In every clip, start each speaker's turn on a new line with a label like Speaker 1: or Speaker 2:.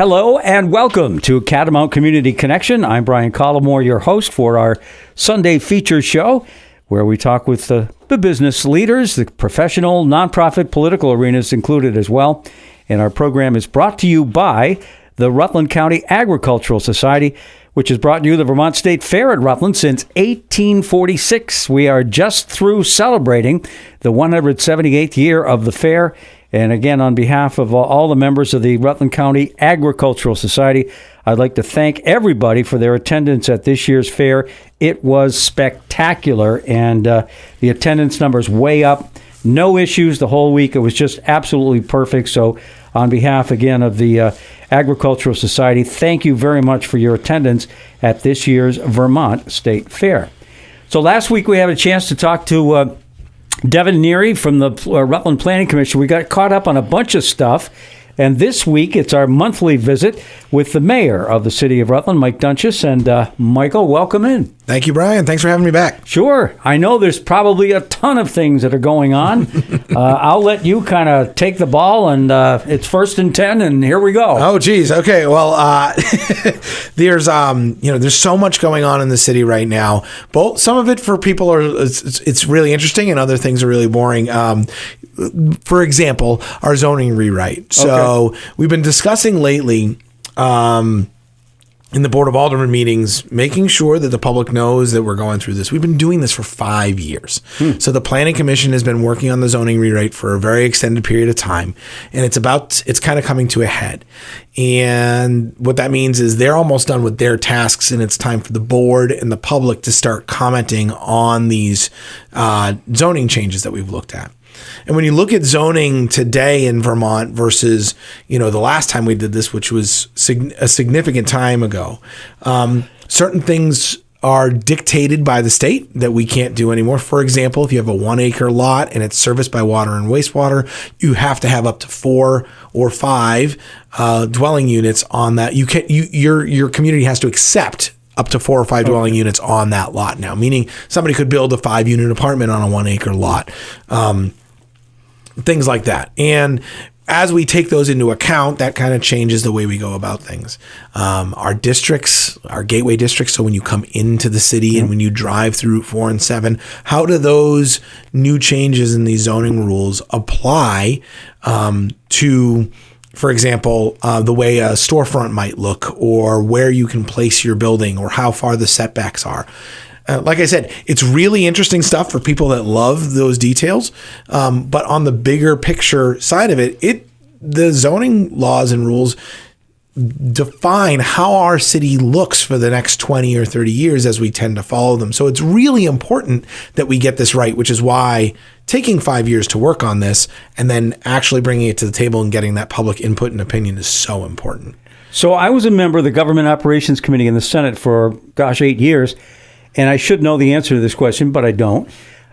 Speaker 1: Hello and welcome to Catamount Community Connection. I'm Brian Collamore, your host for our Sunday feature show, where we talk with the business leaders, the professional, nonprofit, political arenas included as well. And our program is brought to you by the Rutland County Agricultural Society, which has brought you the Vermont State Fair at Rutland since 1846. We are just through celebrating the 178th year of the fair. And again, on behalf of all the members of the Rutland County Agricultural Society, I'd like to thank everybody for their attendance at this year's fair. It was spectacular, and the attendance numbers way up. No issues the whole week. It was just absolutely perfect. So on behalf, again, of the Agricultural Society, thank you very much for your attendance at this year's Vermont State Fair. So last week we had a chance to talk to Devin Neary from the Rutland Planning Commission. We got caught up on a bunch of stuff, and this week it's our monthly visit with the mayor of the city of Rutland, Mike Doenges. And Michael, welcome in.
Speaker 2: Thank you, Brian. Thanks for having me back.
Speaker 1: Sure. I know there's probably a ton of things that are going on. I'll let you kind of take the ball, and it's 1st and 10, and here we go.
Speaker 2: Oh, geez. Okay. Well, there's so much going on in the city right now. Some of it for people it's really interesting, and other things are really boring. For example, our zoning rewrite. So we've been discussing lately in the Board of Aldermen meetings, making sure that the public knows that we're going through this. We've been doing this for 5 years. So the Planning Commission has been working on the zoning rewrite for a very extended period of time, and it's kind of coming to a head. And what that means is they're almost done with their tasks, and it's time for the board and the public to start commenting on these zoning changes that we've looked at. And when you look at zoning today in Vermont versus, the last time we did this, which was a significant time ago, certain things are dictated by the state that we can't do anymore. For example, if you have a 1 acre lot and it's serviced by water and wastewater, you have to have up to 4 or 5 dwelling units on that. Your community has to accept up to 4 or 5 dwelling units on that lot now, meaning somebody could build a 5-unit apartment on a 1 acre lot. Things like that. And as we take those into account, that kind of changes the way we go about things. Our districts, our gateway districts, so when you come into the city and when you drive through Route 4 and 7, how do those new changes in these zoning rules apply to, for example, the way a storefront might look, or where you can place your building, or how far the setbacks are? Like I said, it's really interesting stuff for people that love those details. But on the bigger picture side of it, the zoning laws and rules define how our city looks for the next 20 or 30 years as we tend to follow them. So it's really important that we get this right, which is why taking 5 years to work on this and then actually bringing it to the table and getting that public input and opinion is so important.
Speaker 1: So I was a member of the Government Operations Committee in the Senate for, 8 years. And I should know the answer to this question, but I don't.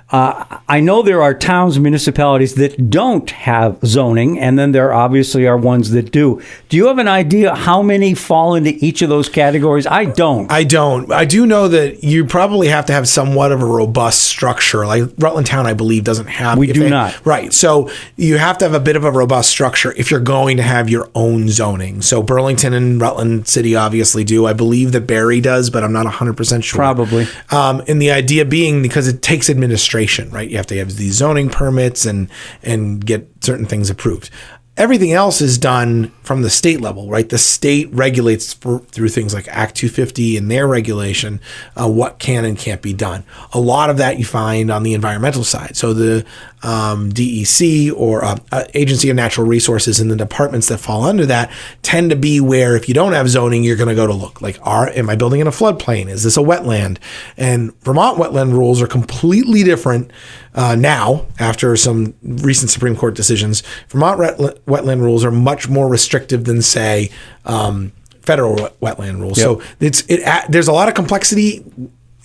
Speaker 1: I know there are towns and municipalities that don't have zoning, and then there obviously are ones that do. Do you have an idea how many fall into each of those categories? I don't.
Speaker 2: I do know that you probably have to have somewhat of a robust structure. Like Rutland Town, I believe, doesn't have.
Speaker 1: We do not.
Speaker 2: Right. So you have to have a bit of a robust structure if you're going to have your own zoning. So Burlington and Rutland City obviously do. I believe that Barrie does, but I'm not 100% sure.
Speaker 1: Probably.
Speaker 2: And the idea being because it takes administration. Right? You have to have these zoning permits and get certain things approved. Everything else is done from the state level, right? The state regulates through things like Act 250 and their regulation, what can and can't be done. A lot of that you find on the environmental side. So the DEC or Agency of Natural Resources and the departments that fall under that tend to be where if you don't have zoning, you're going to go to look like, am I building in a floodplain? Is this a wetland? And Vermont wetland rules are completely different now after some recent Supreme Court decisions. Vermont wetland rules are much more restrictive than, say, federal wetland rules. Yep. So there's a lot of complexity,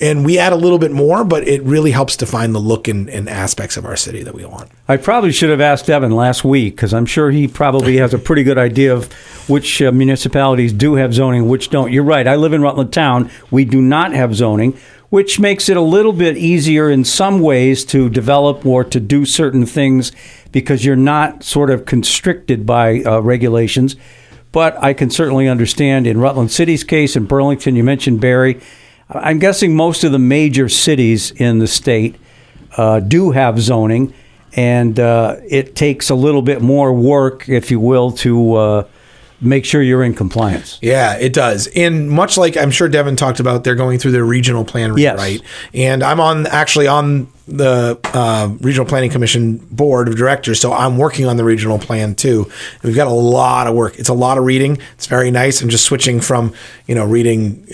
Speaker 2: and we add a little bit more, but it really helps define the look and aspects of our city that we want.
Speaker 1: I probably should have asked Evan last week, because I'm sure he probably has a pretty good idea of which municipalities do have zoning, which don't. You're right. I live in Rutland Town. We do not have zoning, which makes it a little bit easier in some ways to develop or to do certain things because you're not sort of constricted by regulations. but I can certainly understand in Rutland City's case, in Burlington, you mentioned Barry. I'm guessing most of the major cities in the state do have zoning, and it takes a little bit more work, if you will, to make sure you're in compliance.
Speaker 2: Yeah, it does. And much like I'm sure Devin talked about, they're going through their regional plan rewrite. Yes. And I'm actually on the Regional Planning Commission board of directors, so I'm working on the regional plan too. And we've got a lot of work. It's a lot of reading. It's very nice. I'm just switching from reading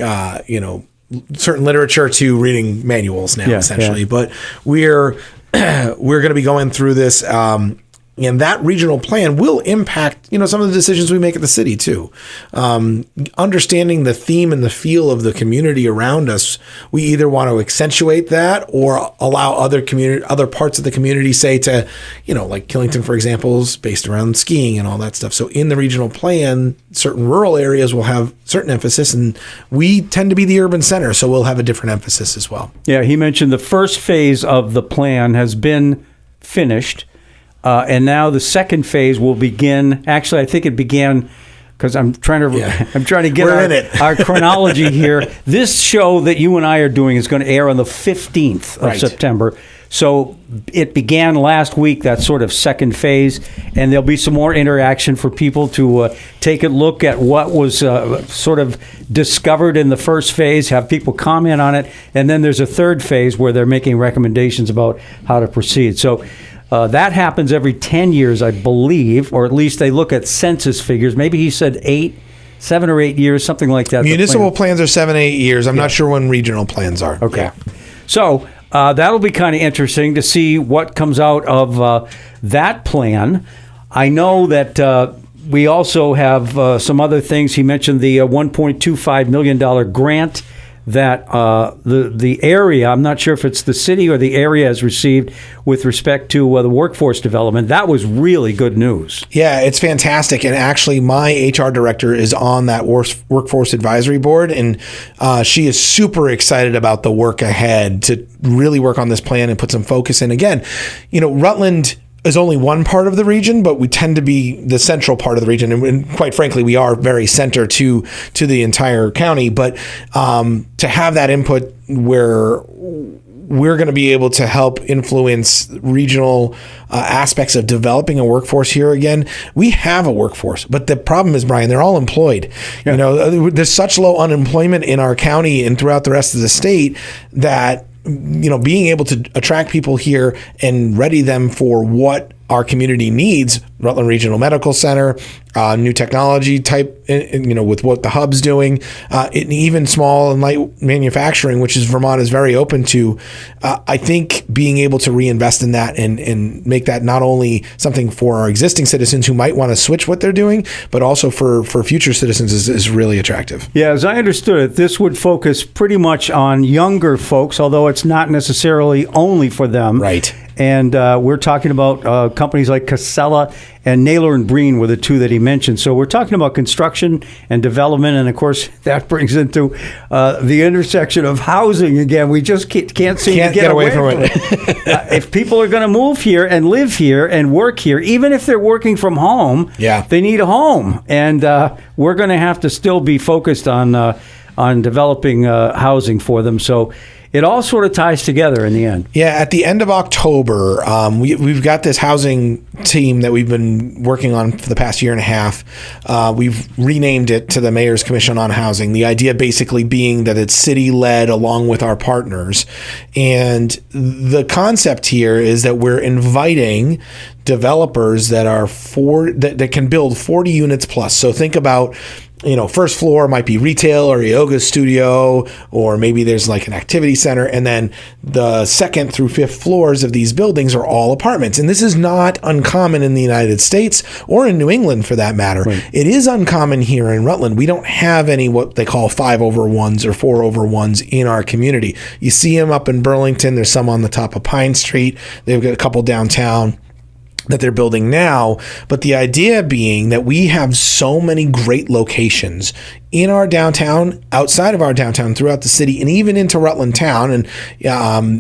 Speaker 2: certain literature to reading manuals now, essentially. Yeah. But we're going to be going through this. And that regional plan will impact, some of the decisions we make at the city too. Understanding the theme and the feel of the community around us, we either want to accentuate that or allow other parts of the community, say to, like Killington, for example, is based around skiing and all that stuff. So in the regional plan, certain rural areas will have certain emphasis, and we tend to be the urban center, so we'll have a different emphasis as well.
Speaker 1: Yeah, he mentioned the first phase of the plan has been finished. And now the second phase will begin. Actually, I think it began because I'm trying to get our chronology here. This show that you and I are doing is going to air on the 15th of September. So it began last week, that sort of second phase, and there'll be some more interaction for people to take a look at what was sort of discovered in the first phase, have people comment on it, and then there's a third phase where they're making recommendations about how to proceed. So that happens every 10 years, I believe, or at least they look at census figures. Maybe he said 7 or 8 years, something like that.
Speaker 2: Municipal plans are 7-8 years. I'm not sure when regional plans are.
Speaker 1: Okay. Yeah. So that'll be kind of interesting to see what comes out of that plan. I know that we also have some other things. He mentioned the $1.25 million grant that the area, I'm not sure if it's the city or the area, has received with respect to the workforce development. That was really good news.
Speaker 2: Yeah, it's fantastic. And actually, my HR director is on that workforce advisory board, and she is super excited about the work ahead to really work on this plan and put some focus in. Again, Rutland is only one part of the region, but we tend to be the central part of the region. And quite frankly, we are very center to the entire county. But to have that input where we're going to be able to help influence regional aspects of developing a workforce here again. We have a workforce, but the problem is, Brian, they're all employed. Yeah. There's such low unemployment in our county and throughout the rest of the state that being able to attract people here and ready them for what our community needs, Rutland Regional Medical Center, new technology type, with what the hub's doing, and even small and light manufacturing, which is Vermont is very open to. I think being able to reinvest in that and make that not only something for our existing citizens who might want to switch what they're doing, but also for future citizens is really attractive.
Speaker 1: Yeah, as I understood it, this would focus pretty much on younger folks, although it's not necessarily only for them.
Speaker 2: Right.
Speaker 1: And we're talking about companies like Casella and Naylor and Breen were the two that he mentioned. So we're talking about construction and development. And, of course, that brings into the intersection of housing again. We just can't seem to get away from it. If people are going to move here and live here and work here, even if they're working from home, they need a home. And we're going to have to still be focused on developing housing for them. So it all sort of ties together in the end.
Speaker 2: Yeah, at the end of October, we've got this housing team that we've been working on for the past year and a half. We've renamed it to the Mayor's Commission on Housing, the idea basically being that it's city-led along with our partners. And the concept here is that we're inviting developers that are that can build 40 units plus. So think about, first floor might be retail or a yoga studio, or maybe there's like an activity center. And then the second through fifth floors of these buildings are all apartments. And this is not uncommon in the United States or in New England for that matter. Right. It is uncommon here in Rutland. We don't have any what they call 5-over-1s or 4-over-1s in our community. You see them up in Burlington. There's some on the top of Pine Street. They've got a couple downtown. that they're building now. But the idea being that we have so many great locations in our downtown, outside of our downtown, throughout the city, and even into Rutland town. And,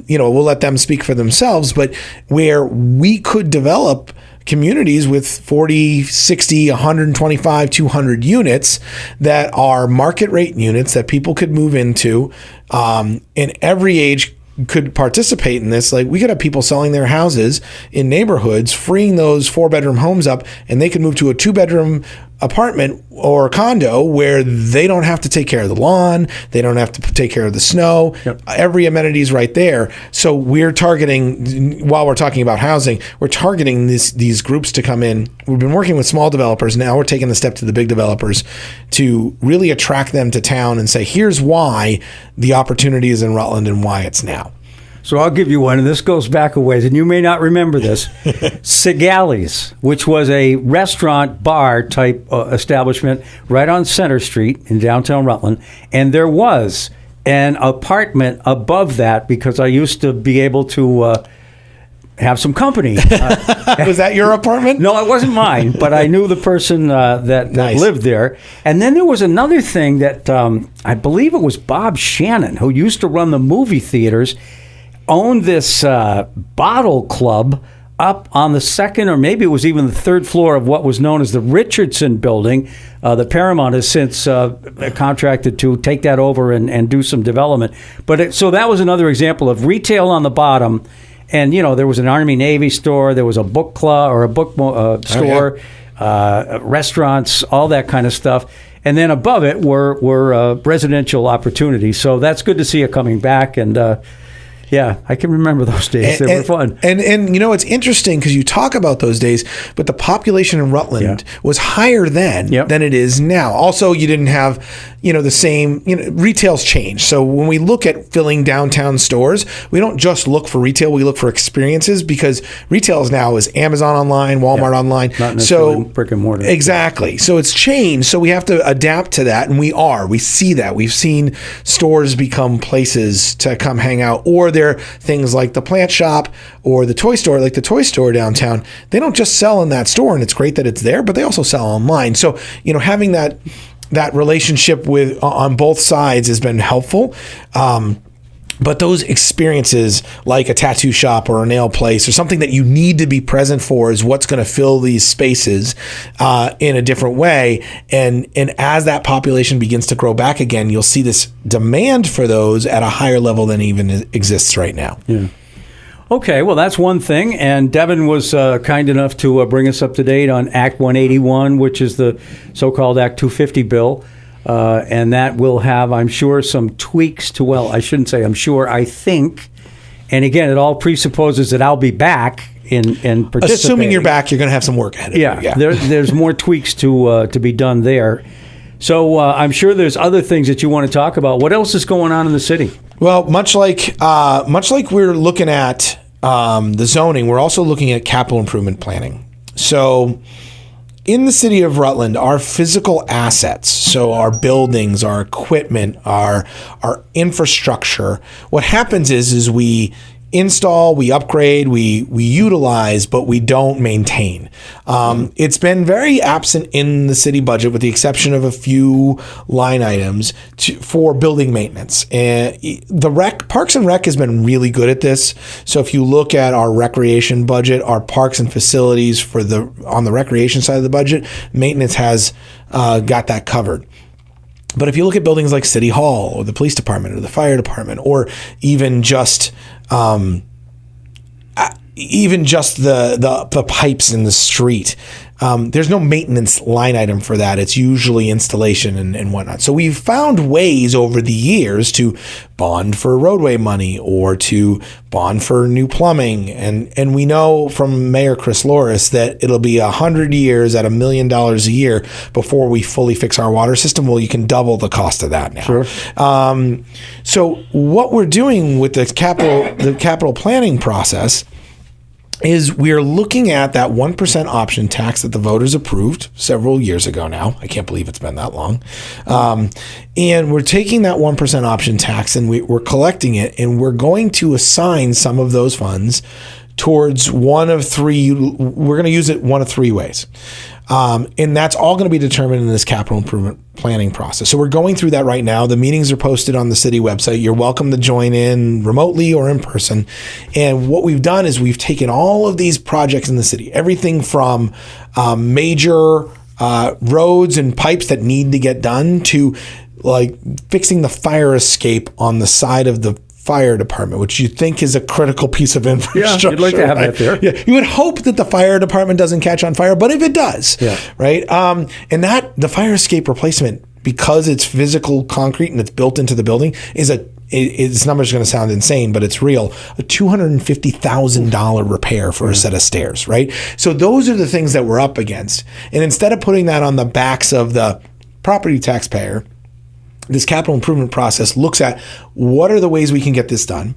Speaker 2: we'll let them speak for themselves, but where we could develop communities with 40, 60, 125, 200 units that are market rate units that people could move into, in every age could participate in this. Like, we could have people selling their houses in neighborhoods, freeing those 4-bedroom homes up, and they can move to a 2-bedroom apartment or condo where they don't have to take care of the lawn, they don't have to take care of the snow. Yep. Every amenity is right there. So we're targeting, while we're talking about housing, we're targeting these groups to come in. We've been working with small developers. Now we're taking the step to the big developers to really attract them to town and say, here's why the opportunity is in Rutland and why it's now.
Speaker 1: So I'll give you one, and this goes back a ways, and you may not remember this. Sigali's, which was a restaurant bar type establishment right on Center Street in downtown Rutland, and there was an apartment above that because I used to be able to have some company.
Speaker 2: Was that your apartment?
Speaker 1: No, it wasn't mine, but I knew the person that
Speaker 2: Nice.
Speaker 1: lived there. And then there was another thing that I believe it was Bob Shannon, who used to run the movie theaters, owned this bottle club up on the second, or maybe it was even the third floor of what was known as the Richardson Building. The Paramount has since contracted to take that over and do some development. But so that was another example of retail on the bottom. And, there was an Army-Navy store, there was a book club or a book store, restaurants, all that kind of stuff. And then above it were residential opportunities. So that's good to see it coming back. And yeah, I can remember those days. They were fun.
Speaker 2: And it's interesting because you talk about those days, but the population in Rutland was higher then than it is now. Also, you didn't have, the same, retail's changed. So when we look at filling downtown stores, we don't just look for retail, we look for experiences, because retail now is Amazon online, Walmart online.
Speaker 1: Not necessarily brick and mortar.
Speaker 2: Exactly. So it's changed. So we have to adapt to that. And we see that. We've seen stores become places to come hang out, or they're things like the plant shop or the toy store, like the toy store downtown. They don't just sell in that store, and it's great that it's there, but they also sell online. So, having that relationship with on both sides has been helpful. But those experiences, like a tattoo shop or a nail place or something that you need to be present for, is what's going to fill these spaces in a different way. And as that population begins to grow back again, you'll see this demand for those at a higher level than even exists right now.
Speaker 1: Yeah. Okay, well, that's one thing. And Devin was kind enough to bring us up to date on Act 181, which is the so-called Act 250 bill. And that will have, I'm sure, some tweaks to, well, I shouldn't say I'm sure, I think. And again, it all presupposes that I'll be back in participating.
Speaker 2: Assuming you're back, you're going to have some work ahead of you.
Speaker 1: Yeah. There's more tweaks to be done there. So I'm sure there's other things that you want to talk about. What else is going on in the city?
Speaker 2: Well, much like we're looking at the zoning, we're also looking at capital improvement planning. So in the city of Rutland, our physical assets, so our buildings, our equipment, our infrastructure, what happens is we install, we upgrade, we utilize, but we don't maintain. It's been very absent in the city budget, with the exception of a few line items for building maintenance. And the Parks and Rec has been really good at this. So if you look at our recreation budget, our parks and facilities on the recreation side of the budget, maintenance has got that covered. But if you look at buildings like City Hall or the police department or the fire department, or even just the pipes in the street, there's no maintenance line item for that. It's usually installation and whatnot. So we've found ways over the years to bond for roadway money or to bond for new plumbing. And we know from Mayor Chris Loris that it'll be 100 years at $1 million a year before we fully fix our water system. Well, you can double the cost of that now.
Speaker 1: Sure.
Speaker 2: So what we're doing with the capital planning process is we're looking at that 1% option tax that the voters approved several years ago now. I can't believe it's been that long. And we're taking that 1% option tax and we're collecting it, and we're going to assign some of those funds towards one of three. We're going to use it one of three ways. And that's all going to be determined in this capital improvement planning process. So we're going through that right now. The meetings are posted on the city website. You're welcome to join in remotely or in person. And what we've done is we've taken all of these projects in the city, everything from major roads and pipes that need to get done to like fixing the fire escape on the side of the fire department, which you think is a critical piece of infrastructure.
Speaker 1: Yeah, you'd like to have that there.
Speaker 2: Yeah, you would hope that the fire department doesn't catch on fire, but if it does, right? And that the fire escape replacement, because it's physical concrete and it's built into the building, is this number is going to sound insane, but it's real. A $250,000 repair for a set of stairs, right? So those are the things that we're up against. And instead of putting that on the backs of the property taxpayer, this capital improvement process looks at what are the ways we can get this done.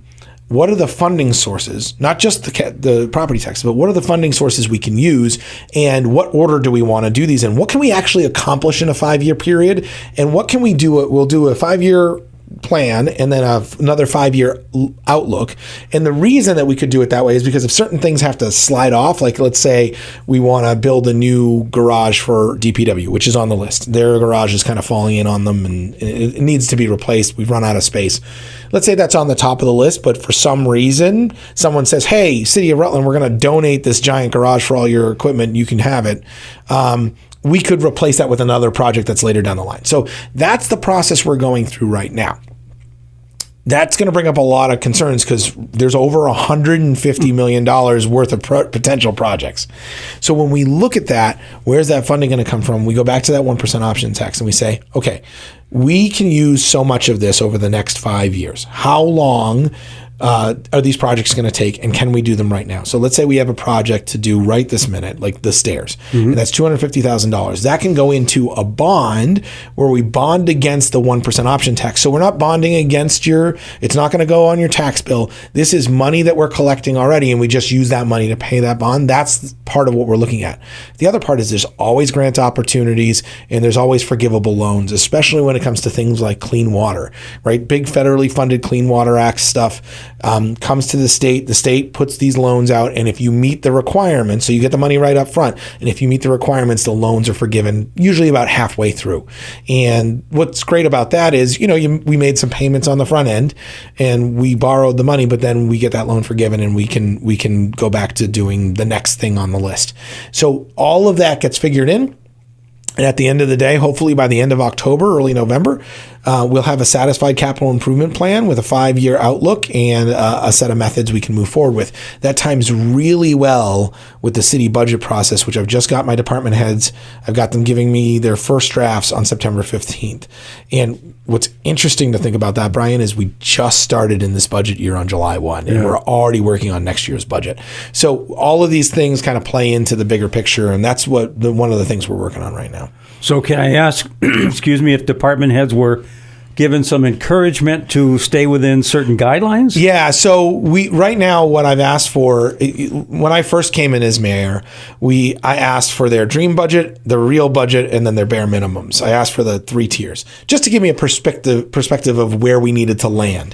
Speaker 2: What are the funding sources, not just the property tax, but what are the funding sources we can use, and what order do we want to do these in? What can we actually accomplish in a 5-year period, and what can we do? We'll do a 5-year plan and then another 5-year outlook. And the reason that we could do it that way is because if certain things have to slide off, like let's say we want to build a new garage for DPW, which is on the list. Their garage is kind of falling in on them and it needs to be replaced. We've run out of space. Let's say that's on the top of the list, but for some reason, someone says, hey, City of Rutland, we're going to donate this giant garage for all your equipment. You can have it. We could replace that with another project that's later down the line. So that's the process we're going through right now. That's going to bring up a lot of concerns because there's over $150 million worth of potential projects. So when we look at that, where's that funding going to come from? We go back to that 1% option tax and we say, okay, we can use so much of this over the next 5 years. How long are these projects going to take, and can we do them right now? So let's say we have a project to do right this minute, like the stairs, and that's $250,000. That can go into a bond where we bond against the 1% option tax. So we're not bonding against it's not going to go on your tax bill. This is money that we're collecting already, and we just use that money to pay that bond. That's part of what we're looking at. The other part is there's always grant opportunities, and there's always forgivable loans, especially when it comes to things like clean water, right? Big federally funded Clean Water Act stuff. Comes to the state puts these loans out, and if you meet the requirements, so you get the money right up front, and if you meet the requirements, the loans are forgiven usually about halfway through. And what's great about that is, we made some payments on the front end, and we borrowed the money, but then we get that loan forgiven, and we can go back to doing the next thing on the list. So all of that gets figured in. And at the end of the day, hopefully by the end of October, early November, we'll have a satisfied capital improvement plan with a 5-year outlook and a set of methods we can move forward with. That times really well with the city budget process, which I've just got my department heads. I've got them giving me their first drafts on September 15th. And what's interesting to think about that, Brian, is we just started in this budget year on July 1, and we're already working on next year's budget. So all of these things kind of play into the bigger picture, and that's one of the things we're working on right now.
Speaker 1: So can I ask, excuse me, if department heads were given some encouragement to stay within certain guidelines?
Speaker 2: Yeah. So right now, what I've asked for, when I first came in as mayor, I asked for their dream budget, the real budget, and then their bare minimums. I asked for the 3 tiers, just to give me a perspective of where we needed to land.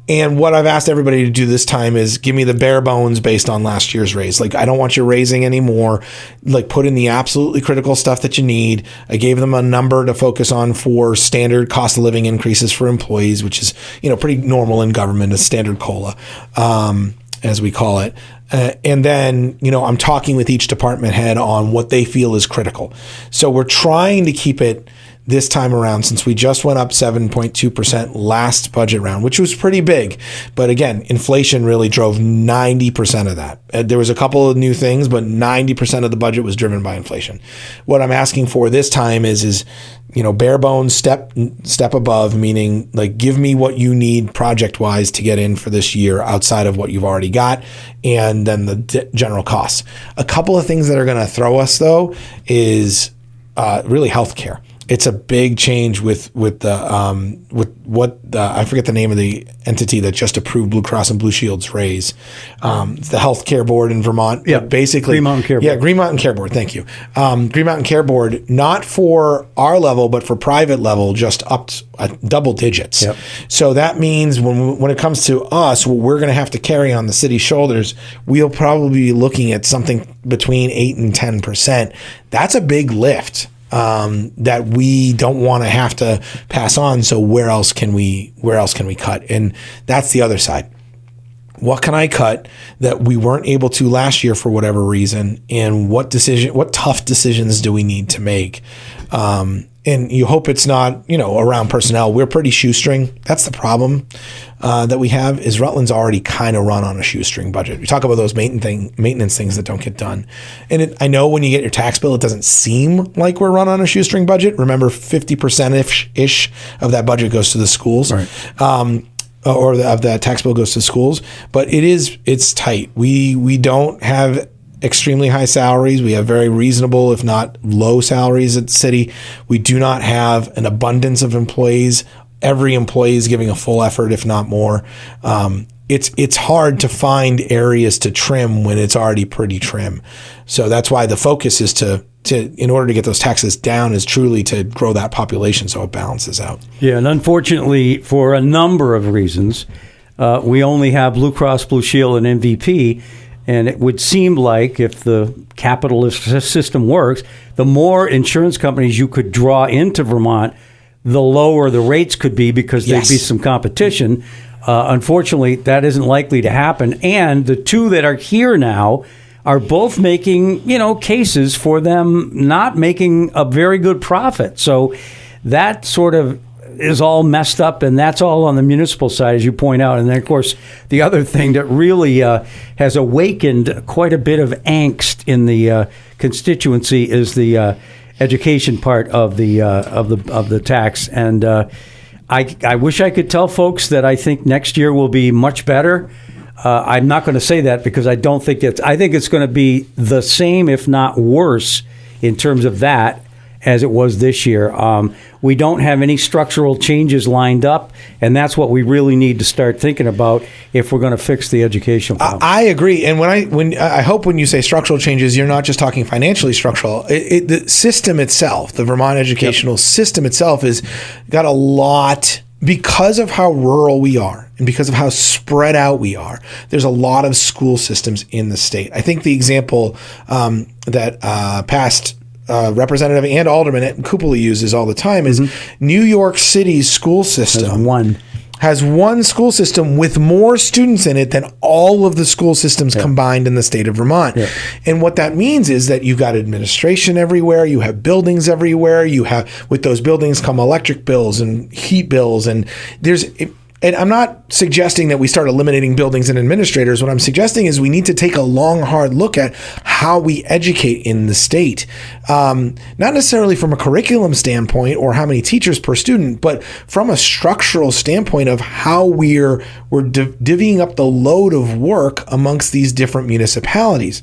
Speaker 2: And what I've asked everybody to do this time is give me the bare bones based on last year's raise. Like, I don't want you raising anymore. Like, put in the absolutely critical stuff that you need. I gave them a number to focus on for standard cost of living increases for employees, which is, pretty normal in government, a standard COLA, as we call it. And then, I'm talking with each department head on what they feel is critical. So we're trying to keep it this time around, since we just went up 7.2% last budget round, which was pretty big. But again, inflation really drove 90% of that. There was a couple of new things, but 90% of the budget was driven by inflation. What I'm asking for this time is bare bones, step above, meaning like give me what you need project wise to get in for this year outside of what you've already got, and then the general costs. A couple of things that are going to throw us though is really healthcare. it's a big change with I forget the name of the entity that just approved Blue Cross and Blue Shield's raise. It's the Health Care Board in Vermont.
Speaker 1: Yeah,
Speaker 2: basically
Speaker 1: Green Mountain Care Board.
Speaker 2: Yeah, Green Mountain Care Board. Thank you. Green Mountain Care Board, not for our level, but for private level, just up double digits.
Speaker 1: Yep.
Speaker 2: So that means when it comes to us, what we're going to have to carry on the city's shoulders, we'll probably be looking at something between 8 and 10%. That's a big lift. That we don't want to have to pass on. So where else can we cut? And that's the other side. What can I cut that we weren't able to last year for whatever reason? And what tough decisions do we need to make? And you hope it's not, around personnel. We're pretty shoestring. That's the problem that we have is Rutland's already kind of run on a shoestring budget. We talk about those maintenance things that don't get done. And I know when you get your tax bill, it doesn't seem like we're run on a shoestring budget. Remember, 50%-ish of that budget goes to the schools.
Speaker 1: Right.
Speaker 2: Of that tax bill goes to schools. But it's tight. We don't have extremely high salaries. We have very reasonable, if not low salaries at the city. We do not have an abundance of employees. Every employee is giving a full effort, if not more. It's hard to find areas to trim when it's already pretty trim. So that's why the focus is to in order to get those taxes down is truly to grow that population so it balances out. Yeah,
Speaker 1: and unfortunately, for a number of reasons, we only have Blue Cross Blue Shield and MVP. And it would seem like if the capitalist system works, the more insurance companies you could draw into Vermont, the lower the rates could be because there'd be some competition. Unfortunately, that isn't likely to happen. And the two that are here now are both making, cases for them not making a very good profit. So that sort of is all messed up, and that's all on the municipal side, as you point out. And then, of course, the other thing that really has awakened quite a bit of angst in the constituency is the education part of the tax. And I wish I could tell folks that I think next year will be much better. I'm not going to say that because I don't think I think it's going to be the same, if not worse, in terms of that as it was this year. We don't have any structural changes lined up, and that's what we really need to start thinking about if we're going to fix the educational problem.
Speaker 2: I agree, and I hope when you say structural changes, you're not just talking financially structural. The system itself, the Vermont educational system itself, has got a lot. Because of how rural we are and because of how spread out we are, there's a lot of school systems in the state. I think the example that past representative and alderman Kupali uses all the time is New York City's school system has one school system with more students in it than all of the school systems combined in the state of Vermont. Yeah. And what that means is that you've got administration everywhere, you have buildings everywhere, with those buildings come electric bills and heat bills, and and I'm not suggesting that we start eliminating buildings and administrators. What I'm suggesting is we need to take a long, hard look at how we educate in the state. Not necessarily from a curriculum standpoint or how many teachers per student, but from a structural standpoint of how we're divvying up the load of work amongst these different municipalities.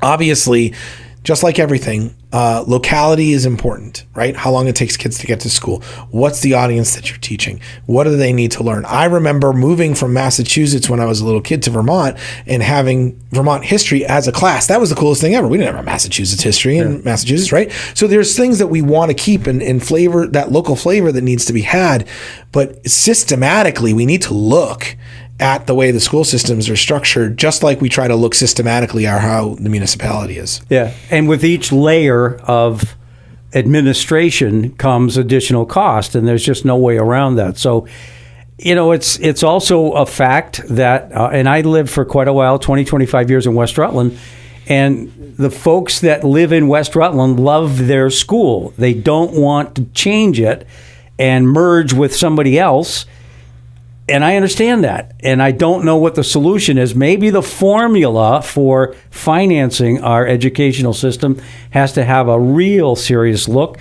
Speaker 2: Obviously, just like everything, locality is important, right? How long it takes kids to get to school. What's the audience that you're teaching? What do they need to learn? I remember moving from Massachusetts when I was a little kid to Vermont and having Vermont history as a class. That was the coolest thing ever. We didn't have Massachusetts history in Massachusetts, right? So there's things that we want to keep and flavor, that local flavor that needs to be had. But systematically, we need to look at the way the school systems are structured, just like we try to look systematically at how the municipality is. Yeah.
Speaker 1: And with each layer of administration comes additional cost, and there's just no way around that. So, it's also a fact that, and I lived for quite a while, 25 years in West Rutland, and the folks that live in West Rutland love their school. They don't want to change it and merge with somebody else. And I understand that. And I don't know what the solution is. Maybe the formula for financing our educational system has to have a real serious look.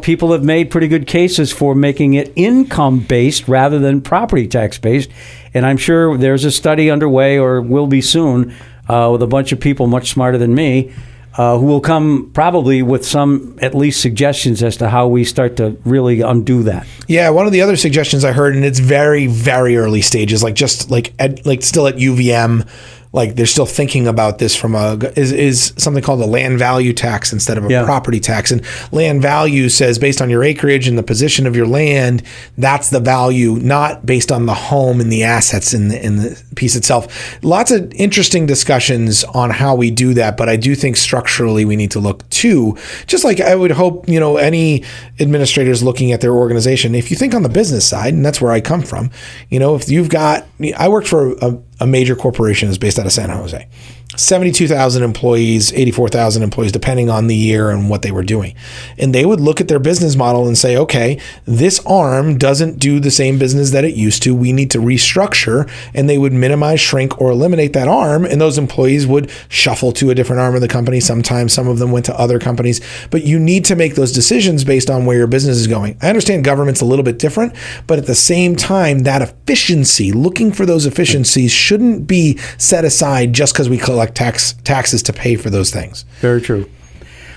Speaker 1: People have made pretty good cases for making it income-based rather than property tax-based. And I'm sure there's a study underway, or will be soon, with a bunch of people much smarter than me, who will come probably with some at least suggestions as to how we start to really undo that.
Speaker 2: Yeah, one of the other suggestions I heard, and it's very, very early stages, like just like still at UVM, like they're still thinking about this from is something called a land value tax instead of a property tax. And land value says based on your acreage and the position of your land, that's the value, not based on the home and the assets in the piece itself. Lots of interesting discussions on how we do that, but I do think structurally we need to look too, just like I would hope, any administrators looking at their organization, if you think on the business side, and that's where I come from, if you've got, I worked for a major corporation is based out of San Jose. 72,000 employees, 84,000 employees, depending on the year and what they were doing. And they would look at their business model and say, okay, this arm doesn't do the same business that it used to. We need to restructure. And they would minimize, shrink, or eliminate that arm. And those employees would shuffle to a different arm of the company. Sometimes some of them went to other companies. But you need to make those decisions based on where your business is going. I understand government's a little bit different, but at the same time, that efficiency, looking for those efficiencies shouldn't be set aside just because we collect taxes to pay for those things.
Speaker 1: Very true.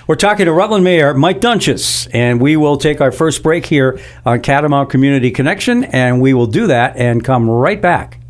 Speaker 1: We're talking to Rutland Mayor Mike Doenges, and we will take our first break here on Catamount Community Connection, and we will do that and come right back.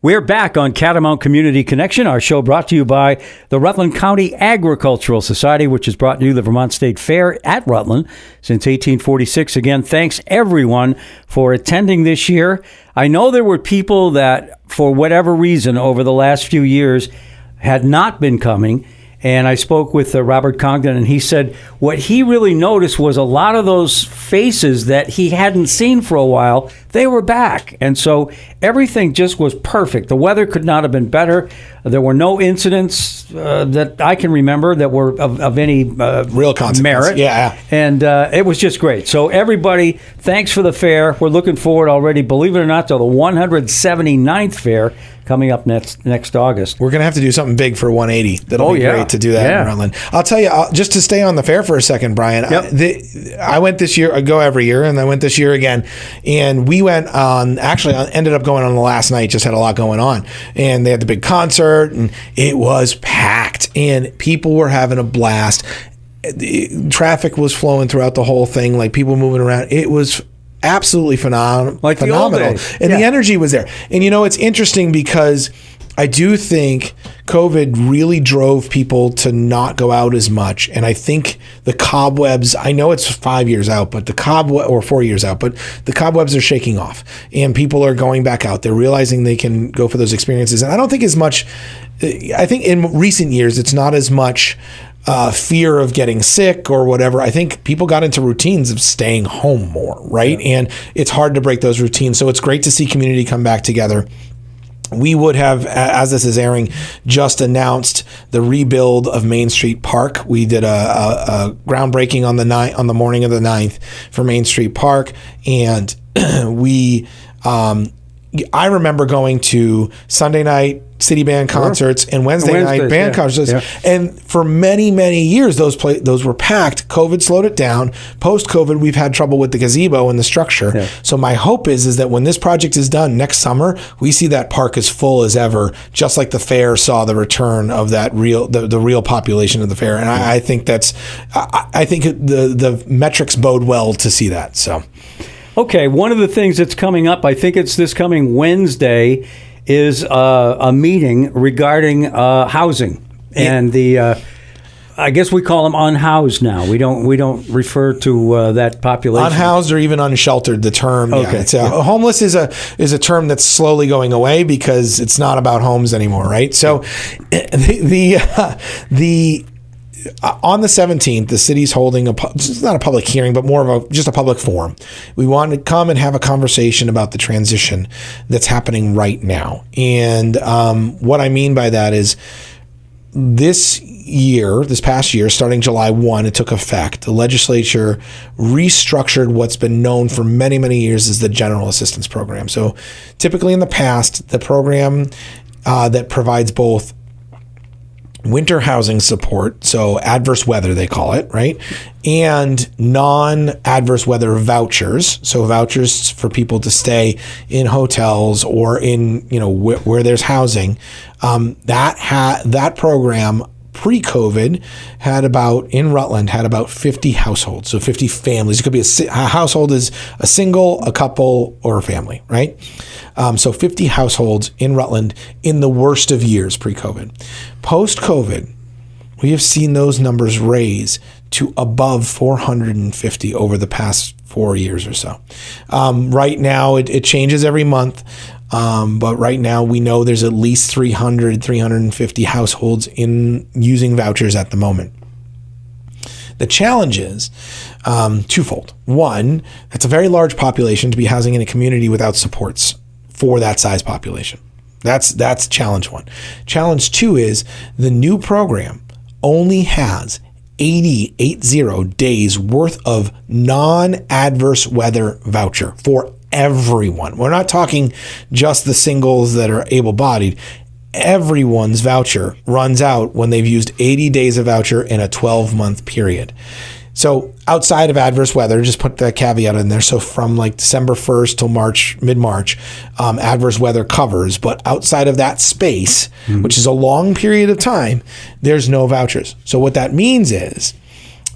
Speaker 1: We're back on Catamount Community Connection, our show brought to you by the Rutland County Agricultural Society, which has brought you the Vermont State Fair at Rutland since 1846. Again, thanks everyone for attending this year. I know there were people that, for whatever reason, over the last few years had not been coming. And I spoke with Robert Congdon, and he said what he really noticed was a lot of those faces that he hadn't seen for a while, they were back. And so everything just was perfect. The weather could not have been better. There were no incidents that I can remember that were of any
Speaker 2: real consequence.
Speaker 1: Merit.
Speaker 2: Yeah.
Speaker 1: And it was just great. So everybody, thanks for the fair. We're looking forward already, believe it or not, to the 179th fair coming up next August.
Speaker 2: We're going to have to do something big for 180. That'll be great to do that in Rutland. I'll tell you, just to stay on the fair for a second, Brian, I went this year, I go every year, and I went this year again. And we went on, actually, I ended up going on the last night, just had a lot going on. And they had the big concert, and it was packed, and people were having a blast. The traffic was flowing throughout the whole thing, like people moving around. It was absolutely phenomenal.
Speaker 1: The old days.
Speaker 2: And the energy was there. And it's interesting because I do think COVID really drove people to not go out as much. And I think the cobwebs, I know it's 5 years out, but or 4 years out, but the cobwebs are shaking off and people are going back out. They're realizing they can go for those experiences. And I don't think as much, I think in recent years, it's not as much fear of getting sick or whatever. I think people got into routines of staying home more, right? Yeah. And it's hard to break those routines. So it's great to see community come back together. We would have, as this is airing, just announced the rebuild of Main Street Park. We did a groundbreaking on the morning of the 9th for Main Street Park, and I remember going to Sunday night city band concerts and Wednesday night band concerts. Yeah. And for many, many years, those were packed. COVID slowed it down. Post-COVID, we've had trouble with the gazebo and the structure. Yeah. So my hope is that when this project is done next summer, we see that park as full as ever, just like the fair saw the return of that the real population of the fair. And I think I think the metrics bode well to see that. So.
Speaker 1: Okay, one of the things that's coming up, I think it's this coming Wednesday, is a meeting regarding housing and I guess we call them unhoused now. We don't refer to that population.
Speaker 2: Unhoused or even unsheltered. The term. Okay. Yeah, homeless is a term that's slowly going away because it's not about homes anymore, right? So the on the 17th, the city's holding it's not a public hearing, but more of just a public forum. We want to come and have a conversation about the transition that's happening right now. And what I mean by that is this past year, starting July 1, it took effect. The legislature restructured what's been known for many, many years as the General Assistance Program. So typically in the past, the program that provides both winter housing support, so adverse weather they call it, right? And non-adverse weather vouchers, so vouchers for people to stay in hotels or in, where there's housing. That program pre-COVID in Rutland had about 50 households, so 50 families. It could be a household is a single, a couple, or a family, right? So 50 households in Rutland in the worst of years pre-COVID. Post-COVID, we have seen those numbers raise to above 450 over the past 4 years or so. Right now, it changes every month. But right now we know there's at least 350 households using vouchers at the moment. The challenge is twofold. One, it's a very large population to be housing in a community without supports for that size population. That's challenge one. Challenge two is the new program only has 80 days worth of non-adverse weather voucher for everyone. We're not talking just the singles that are able-bodied. Everyone's voucher runs out when they've used 80 days of voucher in a 12-month period. So outside of adverse weather, just put that caveat in there. So from like December 1st till mid-March, adverse weather covers. But outside of that space, which is a long period of time, there's no vouchers. So what that means is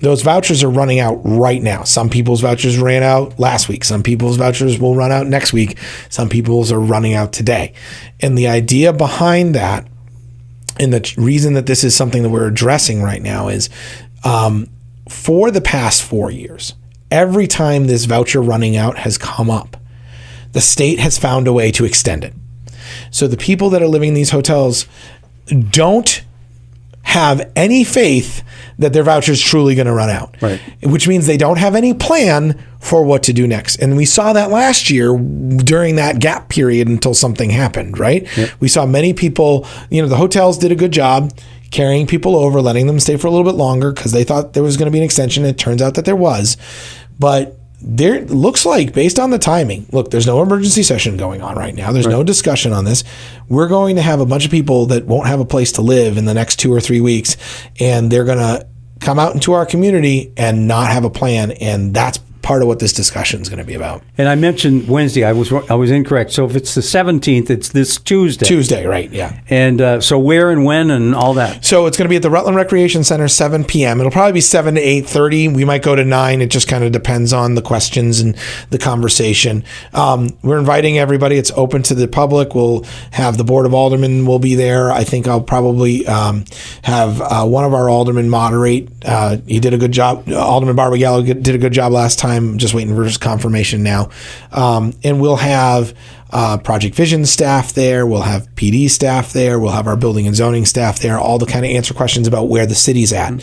Speaker 2: those vouchers are running out right now. Some people's vouchers ran out last week. Some people's vouchers will run out next week. Some people's are running out today. And the idea behind that, and the reason that this is something that we're addressing right now is for the past 4 years, every time this voucher running out has come up, the state has found a way to extend it. So the people that are living in these hotels don't have any faith that their voucher is truly going to run out,
Speaker 1: right?
Speaker 2: Which means they don't have any plan for what to do next. And we saw that last year during that gap period until something happened, right? Yep. We saw many people, the hotels did a good job carrying people over, letting them stay for a little bit longer because they thought there was going to be an extension. It turns out that there was. But there looks like, based on the timing, look, there's no emergency session going on right now. There's no discussion on this. We're going to have a bunch of people that won't have a place to live in the next 2 or 3 weeks, and they're going to come out into our community and not have a plan. And that's part of what this discussion is going to be about. And
Speaker 1: I mentioned Wednesday. I was incorrect. So if it's the 17th, it's this Tuesday.
Speaker 2: Tuesday, right? Yeah.
Speaker 1: And so where and when and all that.
Speaker 2: So it's going to be at the Rutland Recreation Center, 7 p.m. It'll probably be 7 to 8:30. We might go to 9. It just kind of depends on the questions and the conversation. We're inviting everybody. It's open to the public. We'll have the Board of Aldermen will be there. I think I'll probably have one of our aldermen moderate. He did a good job. Alderman Barbara Gallo did a good job last time. I'm just waiting for his confirmation now. And we'll have Project Vision staff there. We'll have PD staff there. We'll have our building and zoning staff there, all to kind of answer questions about where the city's at.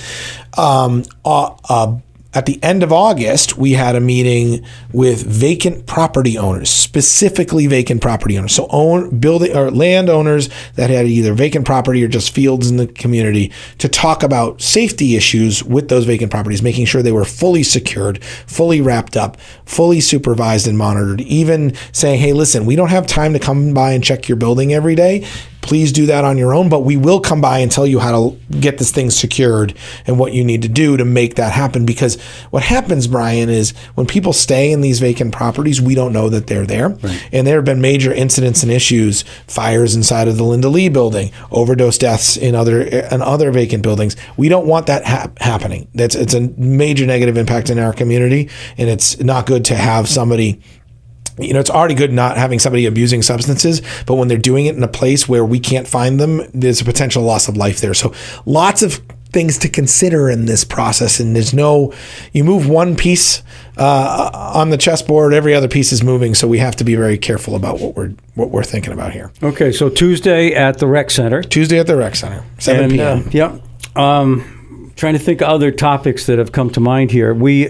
Speaker 2: At the end of August, we had a meeting with vacant property owners, specifically vacant property owners. So building or landowners that had either vacant property or just fields in the community, to talk about safety issues with those vacant properties, making sure they were fully secured, fully wrapped up, fully supervised and monitored, even saying, hey, listen, we don't have time to come by and check your building every day. Please do that on your own, but we will come by and tell you how to get this thing secured and what you need to do to make that happen. Because what happens, Brian, is when people stay in these vacant properties, we don't know that they're there. Right. And there have been major incidents and issues, fires inside of the Linda Lee building, overdose deaths in other vacant buildings. We don't want that happening. It's a major negative impact in our community, and it's not good to have somebody. It's already good not having somebody abusing substances, but when they're doing it in a place where we can't find them, there's a potential loss of life there. So lots of things to consider in this process. And you move one piece on the chessboard, every other piece is moving. So we have to be very careful about what we're thinking about here. Okay.
Speaker 1: So Tuesday at the Rec Center.
Speaker 2: 7 p.m.
Speaker 1: Yep. Trying to think of other topics that have come to mind here. We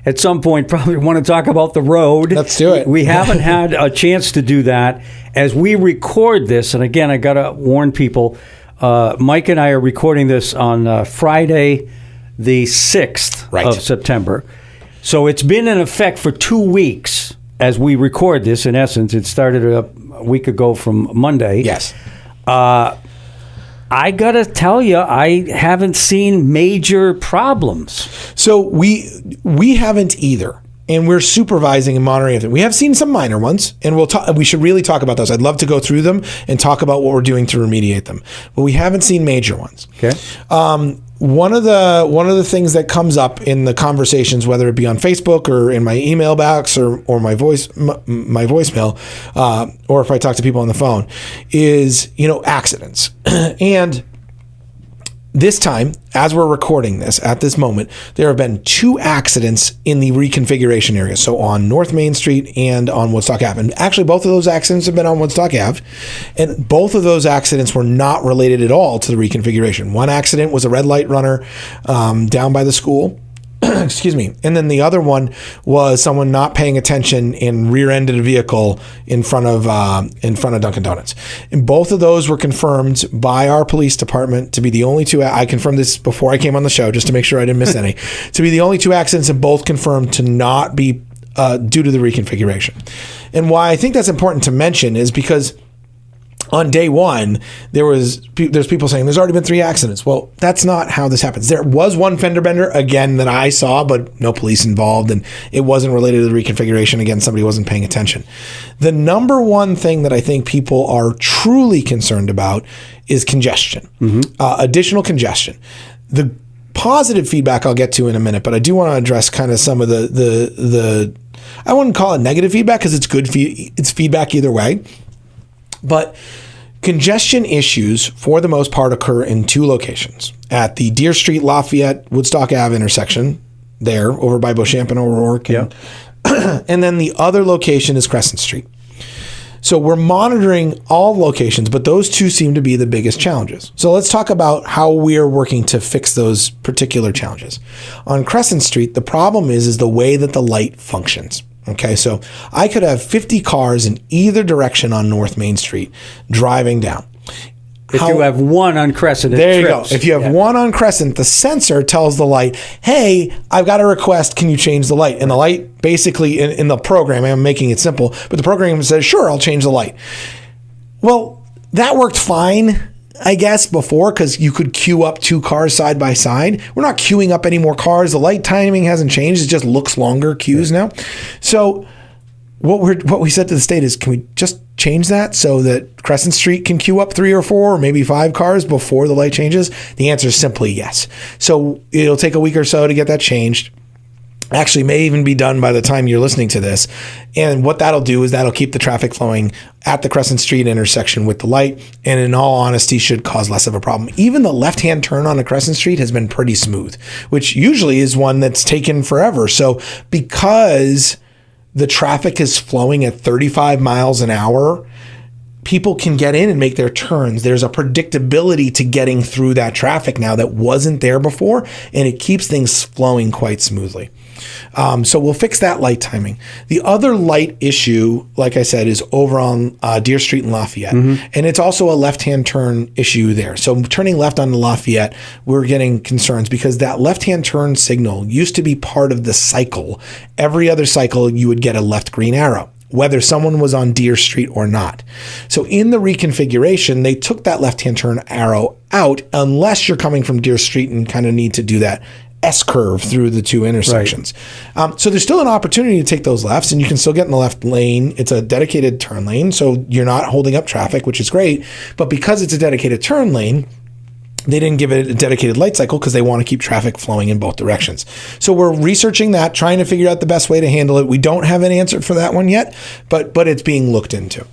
Speaker 1: at some point probably want to talk about the road.
Speaker 2: Let's do it.
Speaker 1: We haven't had a chance to do that. As we record this, and again, I got to warn people, Mike and I are recording this on Friday, the 6th of September. So it's been in effect for 2 weeks as we record this, in essence. It started a week ago from Monday.
Speaker 2: Yes.
Speaker 1: I got to tell you, I haven't seen major problems.
Speaker 2: So we haven't either. And we're supervising and monitoring it. We have seen some minor ones, and we should really talk about those. I'd love to go through them and talk about what we're doing to remediate them. But we haven't seen major ones.
Speaker 1: Okay.
Speaker 2: One of the things that comes up in the conversations, whether it be on Facebook or in my email box or my voicemail, or if I talk to people on the phone, is accidents. And this time, as we're recording this, at this moment, there have been 2 accidents in the reconfiguration area. So on North Main Street and on Woodstock Ave. And actually, both of those accidents have been on Woodstock Ave. And both of those accidents were not related at all to the reconfiguration. One accident was a red light runner down by the school. Excuse me. And then the other one was someone not paying attention and rear-ended a vehicle in front of Dunkin' Donuts. And both of those were confirmed by our police department to be the only 2. I confirmed this before I came on the show just to make sure I didn't miss any. To be the only 2 accidents, and both confirmed to not be due to the reconfiguration. And why I think that's important to mention is because on day one, there's people saying there's already been 3 accidents. Well, that's not how this happens. There was one fender bender, again, that I saw, but no police involved, and it wasn't related to the reconfiguration. Again, somebody wasn't paying attention. The number one thing that I think people are truly concerned about is congestion, additional congestion. The positive feedback I'll get to in a minute, but I do want to address kind of some of the I wouldn't call it negative feedback because it's good. It's feedback either way. But congestion issues, for the most part, occur in 2 locations. At the Deer Street, Lafayette, Woodstock Ave intersection, there, over by Beauchamp and O'Rourke. And then the other location is Crescent Street. So we're monitoring all locations, but those 2 seem to be the biggest challenges. So let's talk about how we're working to fix those particular challenges. On Crescent Street, the problem is the way that the light functions. Okay, so I could have 50 cars in either direction on North Main Street driving down.
Speaker 1: If you have one on Crescent,
Speaker 2: there you go. If you have one on Crescent, the sensor tells the light, hey, I've got a request. Can you change the light? And the light basically in the program, I'm making it simple, but the program says, sure, I'll change the light. Well, that worked fine, I guess, before, because you could queue up 2 cars side by side. We're not queuing up any more cars. The light timing hasn't changed. It just looks longer queues now. So what we said to the state is, can we just change that so that Crescent Street can queue up 3 or 4 or maybe 5 cars before the light changes? The answer is simply yes. So it'll take a week or so to get that changed. Actually, may even be done by the time you're listening to this. And what that'll do is that'll keep the traffic flowing at the Crescent Street intersection with the light, and in all honesty, should cause less of a problem. Even the left-hand turn on a Crescent Street has been pretty smooth, which usually is one that's taken forever. So because the traffic is flowing at 35 miles an hour, people can get in and make their turns. There's a predictability to getting through that traffic now that wasn't there before, and it keeps things flowing quite smoothly. So we'll fix that light timing. The other light issue, like I said, is over on Deer Street and Lafayette. And it's also a left-hand turn issue there. So turning left onto Lafayette, we're getting concerns because that left-hand turn signal used to be part of the cycle. Every other cycle, you would get a left green arrow, whether someone was on Deer Street or not. So in the reconfiguration, they took that left-hand turn arrow out unless you're coming from Deer Street and kind of need to do that S-curve through the 2 intersections. Right. So there's still an opportunity to take those lefts, and you can still get in the left lane. It's a dedicated turn lane, so you're not holding up traffic, which is great. But because it's a dedicated turn lane, they didn't give it a dedicated light cycle because they want to keep traffic flowing in both directions. So we're researching that, trying to figure out the best way to handle it. We don't have an answer for that one yet, but it's being looked into.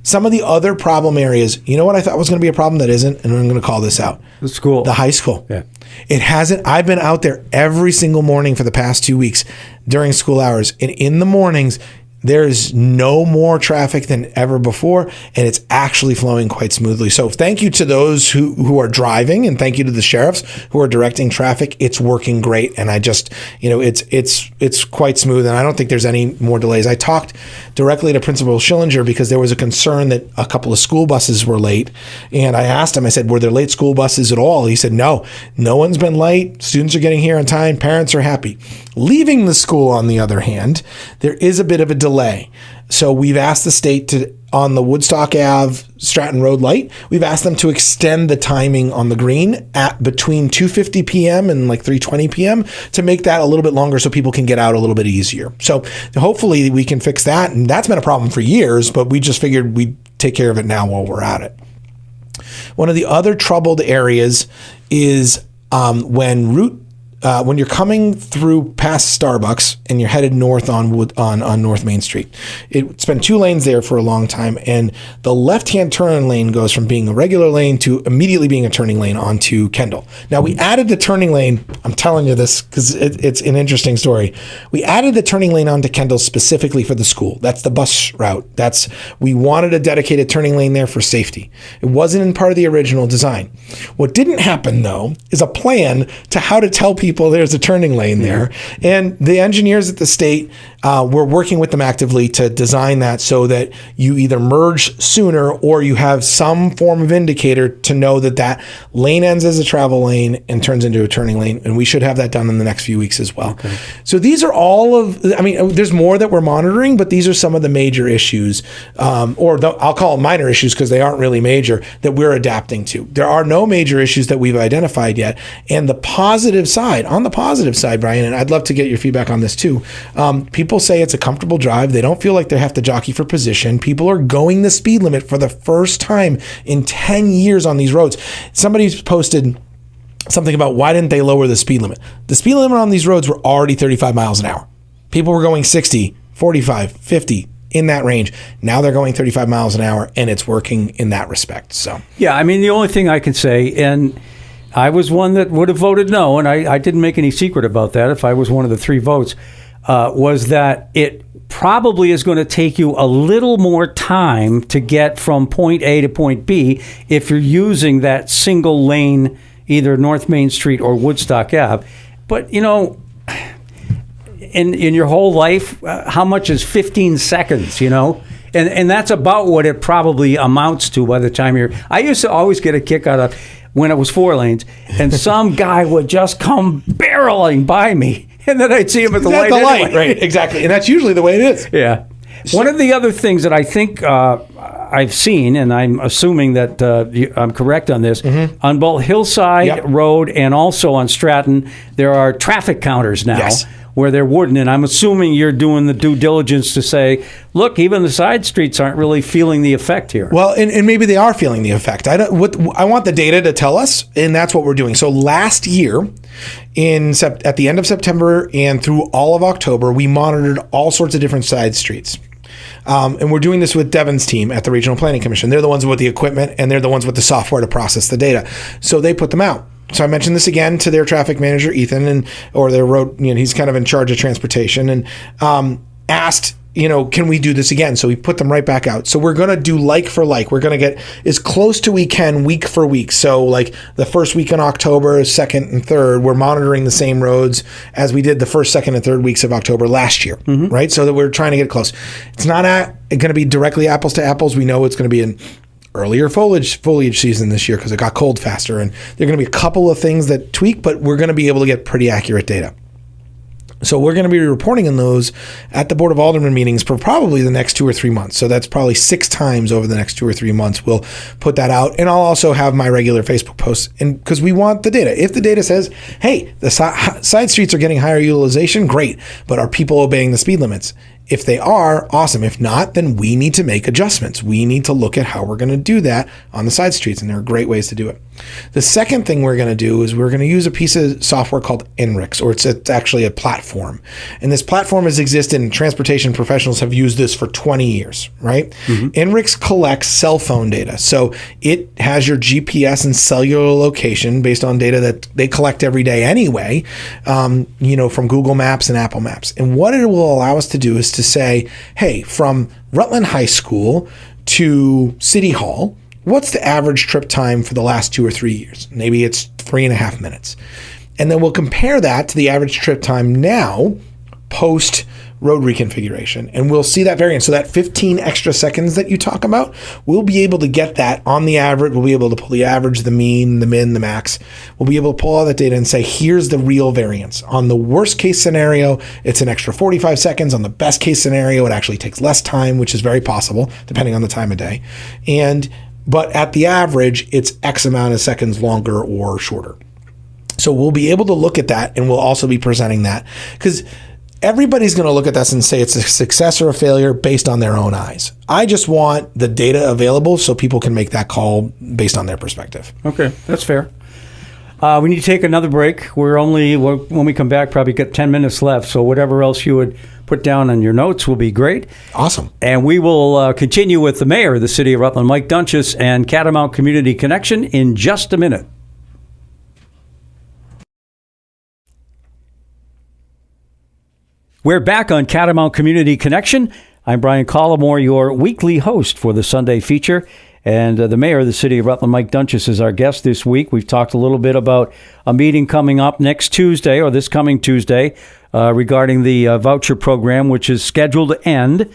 Speaker 2: Some of the other problem areas, you know what I thought was going to be a problem that isn't, and I'm going to call this out.
Speaker 1: The school.
Speaker 2: The high school.
Speaker 1: Yeah.
Speaker 2: It hasn't. I've been out there every single morning for the past 2 weeks during school hours. And in the mornings, there's no more traffic than ever before, and it's actually flowing quite smoothly. So thank you to those who are driving, and thank you to the sheriffs who are directing traffic. It's working great, and I just, it's quite smooth, and I don't think there's any more delays. I talked directly to Principal Schillinger because there was a concern that a couple of school buses were late, and I asked him, I said, were there late school buses at all? He said, no one's been late. Students are getting here on time. Parents are happy. Leaving the school, on the other hand, there is a bit of a delay delay. So we've asked the state to, on the Woodstock Ave Stratton Road light, we've asked them to extend the timing on the green at between 2:50 p.m. and like 3:20 p.m. to make that a little bit longer so people can get out a little bit easier. So hopefully we can fix that. And that's been a problem for years, but we just figured we'd take care of it now while we're at it. One of the other troubled areas is when you're coming through past Starbucks and you're headed north on North Main Street. It's been 2 lanes there for a long time, and the left-hand turn lane goes from being a regular lane to immediately being a turning lane onto Kendall. Now, we added the turning lane. I'm telling you this because it's an interesting story. We added the turning lane onto Kendall specifically for the school. That's the bus route. We wanted a dedicated turning lane there for safety. It wasn't in part of the original design. What didn't happen, though, is a plan to how to tell people there's a turning lane there. And the engineers at the state, we're working with them actively to design that so that you either merge sooner or you have some form of indicator to know that lane ends as a travel lane and turns into a turning lane. And we should have that done in the next few weeks as well. Okay. So these are there's more that we're monitoring, but these are some of the major issues, I'll call them minor issues because they aren't really major, that we're adapting to. There are no major issues that we've identified yet. And on the positive side, Brian, and I'd love to get your feedback on this too. People say it's a comfortable drive. They don't feel like they have to jockey for position. People are going the speed limit for the first time in 10 years on these roads. Somebody's posted something about why didn't they lower the speed limit? The speed limit on these roads were already 35 miles an hour. People were going 60, 45, 50. In that range. Now they're going 35 miles an hour, and it's working in that respect. So
Speaker 1: yeah, the only thing I can say, and I was one that would have voted no, and I didn't make any secret about that if I was one of the 3 votes, was that it probably is going to take you a little more time to get from point A to point B if you're using that single lane, either North Main Street or Woodstock Ave. But, in your whole life, how much is 15 seconds, And that's about what it probably amounts to by the time I used to always get a kick out of when it was 4 lanes, and some guy would just come barreling by me, and then I'd see him at the light. Anyway.
Speaker 2: Right, exactly. And that's usually the way it is.
Speaker 1: Yeah. One of the other things that I think I've seen, and I'm assuming that I'm correct on this, on both Hillside Road and also on Stratton, there are traffic counters now.
Speaker 2: Yes.
Speaker 1: Where there wouldn't, and I'm assuming you're doing the due diligence to say, look, even the side streets aren't really feeling the effect here.
Speaker 2: Well, and maybe they are feeling the effect. I want the data to tell us, and that's what we're doing. So last year, at the end of September and through all of October, we monitored all sorts of different side streets. And we're doing this with Devin's team at the Regional Planning Commission. They're the ones with the equipment, and they're the ones with the software to process the data. So they put them out. So I mentioned this again to their traffic manager, Ethan, or their road, he's kind of in charge of transportation, and asked, can we do this again? So we put them right back out. So we're going to do like for like. We're going to get as close to we can week for week. So like the first week in October, 2nd and 3rd, we're monitoring the same roads as we did the 1st, 2nd, and 3rd weeks of October last year, right? So that we're trying to get close. It's not going to be directly apples to apples. We know it's going to be an earlier foliage season this year because it got cold faster, and there are going to be a couple of things that tweak, but we're going to be able to get pretty accurate data. So we're going to be reporting on those at the Board of Aldermen meetings for probably the next 2 or 3 months. So that's probably 6 times over the next 2 or 3 months. We'll put that out, and I'll also have my regular Facebook posts, and because we want the data. If the data says, hey, the side streets are getting higher utilization, great, but are people obeying the speed limits? If they are, awesome. If not, then we need to make adjustments. We need to look at how we're going to do that on the side streets, and there are great ways to do it. The second thing we're going to do is we're going to use a piece of software called NRIX, or it's actually a platform. And this platform has existed, and transportation professionals have used this for 20 years, right? NRIX collects cell phone data. So it has your GPS and cellular location based on data that they collect every day anyway, from Google Maps and Apple Maps. And what it will allow us to do is to say, hey, from Rutland High School to City Hall, what's the average trip time for the last 2 or 3 years? Maybe it's 3.5 minutes. And then we'll compare that to the average trip time now, post road reconfiguration. And we'll see that variance. So that 15 extra seconds that you talk about, we'll be able to get that on the average. We'll be able to pull the average, the mean, the min, the max. We'll be able to pull all that data and say, here's the real variance. On the worst case scenario, it's an extra 45 seconds. On the best case scenario, it actually takes less time, which is very possible, depending on the time of day. But at the average, it's X amount of seconds longer or shorter. So we'll be able to look at that, and we'll also be presenting that, because everybody's going to look at this and say it's a success or a failure based on their own eyes. I just want the data available so people can make that call based on their perspective.
Speaker 1: Okay, that's fair. We need to take another break. When we come back, probably got 10 minutes left. So whatever else you would put down on your notes will be great.
Speaker 2: Awesome.
Speaker 1: And we will continue with the mayor of the city of Rutland, Mike Doenges, and Catamount Community Connection in just a minute. We're back on Catamount Community Connection. I'm Brian Collamore, your weekly host for the Sunday feature. And the mayor of the city of Rutland, Mike Doenges, is our guest this week. We've talked a little bit about a meeting coming up next Tuesday, or this coming Tuesday, regarding the voucher program, which is scheduled to end.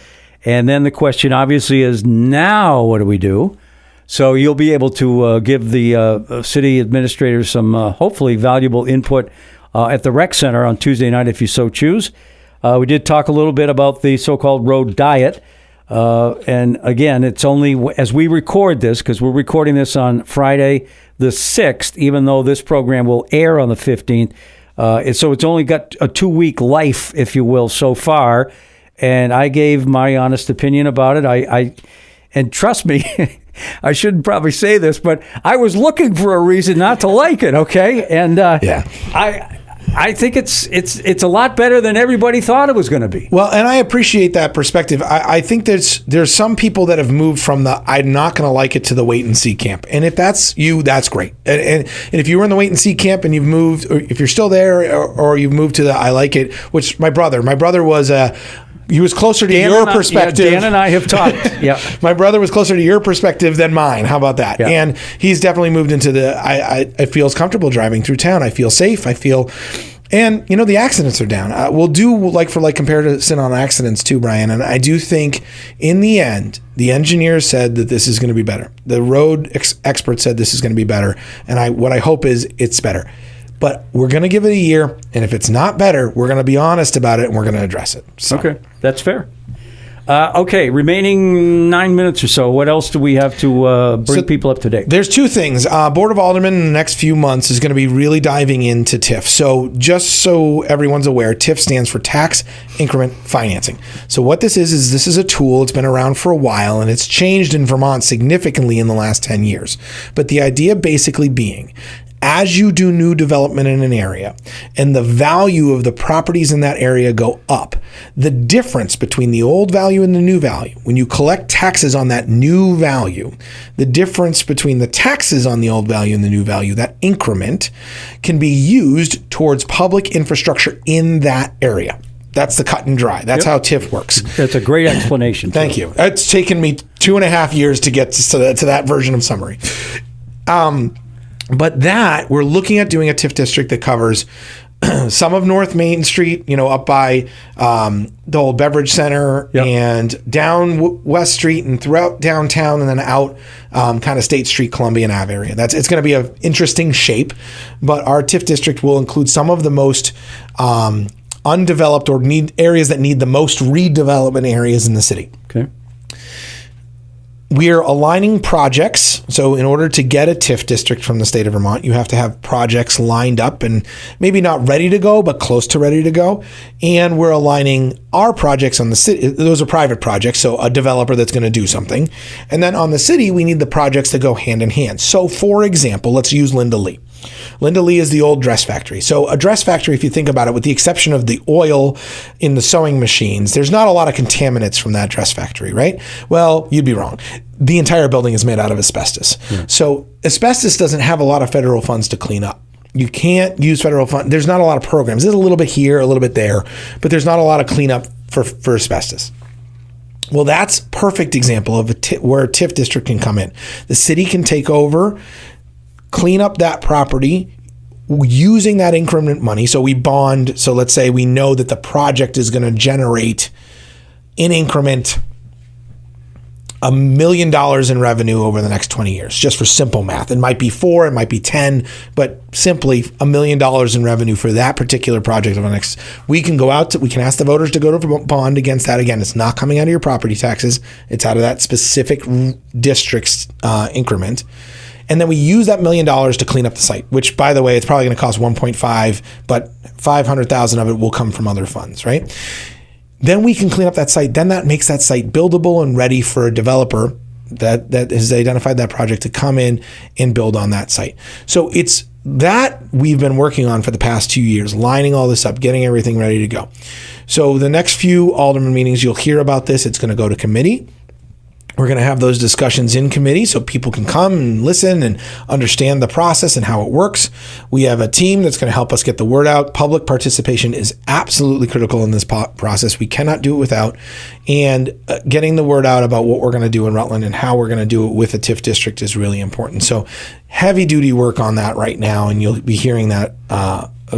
Speaker 1: And then the question obviously is, now what do we do? So you'll be able to give the city administrators some hopefully valuable input at the rec center on Tuesday night if you so choose. We did talk a little bit about the so-called road diet. And again, it's only as we record this, because we're recording this on Friday the 6th, even though this program will air on the 15th. So it's only got a 2-week life, if you will, so far. And I gave my honest opinion about it. And trust me, I shouldn't probably say this, but I was looking for a reason not to like it, okay? And I think it's a lot better than everybody thought it was going to be.
Speaker 2: Well, and I appreciate that perspective. I think there's some people that have moved from the I'm not going to like it to the wait and see camp. And if that's you, that's great. And if you were in the wait and see camp and you've moved, or if you're still there, or you've moved to the I like it, which my brother was he was closer to your perspective.
Speaker 1: Dan and I have talked. Yeah,
Speaker 2: my brother was closer to your perspective than mine. How about that?
Speaker 1: Yeah.
Speaker 2: And he's definitely moved into the. I feel comfortable driving through town. I feel safe. And the accidents are down. We'll do like for like comparison on accidents too, Brian. And I do think in the end, the engineers said that this is going to be better. The road experts said this is going to be better. And what I hope is it's better. But we're going to give it a year, and if it's not better, we're going to be honest about it, and we're going to address it. So.
Speaker 1: Okay, that's fair. Okay, remaining 9 minutes or so. What else do we have to bring people up to date?
Speaker 2: There's two things. Board of Aldermen in the next few months is going to be really diving into TIF. So just so everyone's aware, TIF stands for Tax Increment Financing. So what this is this is a tool. It's been around for a while, and it's changed in Vermont significantly in the last 10 years. But the idea basically being, as you do new development in an area and the value of the properties in that area go up, the difference between the old value and the new value, when you collect taxes on that new value, the difference between the taxes on the old value and the new value, that increment, can be used towards public infrastructure in that area. That's the cut and dry. That's how TIF works.
Speaker 1: That's a great explanation.
Speaker 2: Thank you. It's taken me 2.5 years to get to that version of summary. But we're looking at doing a TIF district that covers some of North Main Street, up by the old beverage center, and down West Street and throughout downtown, and then out kind of State Street, Columbia and Ave area. It's going to be an interesting shape, but our TIF district will include some of the most undeveloped or areas that need the most redevelopment areas in the city.
Speaker 1: Okay.
Speaker 2: We're aligning projects. So in order to get a TIF district from the state of Vermont, you have to have projects lined up and maybe not ready to go, but close to ready to go. And we're aligning our projects on the city. Those are private projects, so a developer that's going to do something. And then on the city, we need the projects that go hand in hand. So for example, let's use Linda Lee. Linda Lee is the old dress factory. So a dress factory, if you think about it, with the exception of the oil in the sewing machines, there's not a lot of contaminants from that dress factory, right? Well, you'd be wrong. The entire building is made out of asbestos. Yeah. So asbestos doesn't have a lot of federal funds to clean up. You can't use federal funds. There's not a lot of programs. There's a little bit here, a little bit there, but there's not a lot of cleanup for asbestos. Well, that's a perfect example of where a TIF district can come in. The city can take over, clean up that property, using that increment money. So we bond. So let's say we know that the project is going to generate in increment $1 million in revenue over the next 20 years, just for simple math. It might be 4, it might be 10, but simply $1 million in revenue for that particular project over the next. We can go out we can ask the voters to go to bond against that. Again, it's not coming out of your property taxes. It's out of that specific district's increment. And then we use that $1 million to clean up the site, which, by the way, it's probably going to cost 1.5, but 500,000 of it will come from other funds, right? Then we can clean up that site. Then that makes that site buildable and ready for a developer that has identified that project to come in and build on that site. So it's that we've been working on for the past 2 years, lining all this up, getting everything ready to go. So the next few alderman meetings, you'll hear about this. It's going to go to committee. We're going to have those discussions in committee so people can come and listen and understand the process and how it works. We have a team that's going to help us get the word out. Public participation is absolutely critical in this process. We cannot do it without. And getting the word out about what we're going to do in Rutland and how we're going to do it with the TIF district is really important. So heavy duty work on that right now, and you'll be hearing that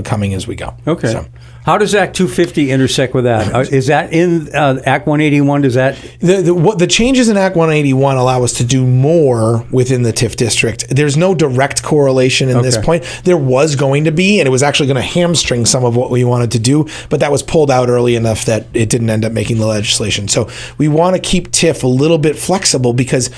Speaker 2: coming as we go.
Speaker 1: Okay.
Speaker 2: So.
Speaker 1: How does Act 250 intersect with that? Is that in Act 181? Does that
Speaker 2: the changes in Act 181 allow us to do more within the TIF district? There's no direct correlation in this point. There was going to be, and it was actually going to hamstring some of what we wanted to do, but that was pulled out early enough that it didn't end up making the legislation. So we want to keep TIF a little bit flexible because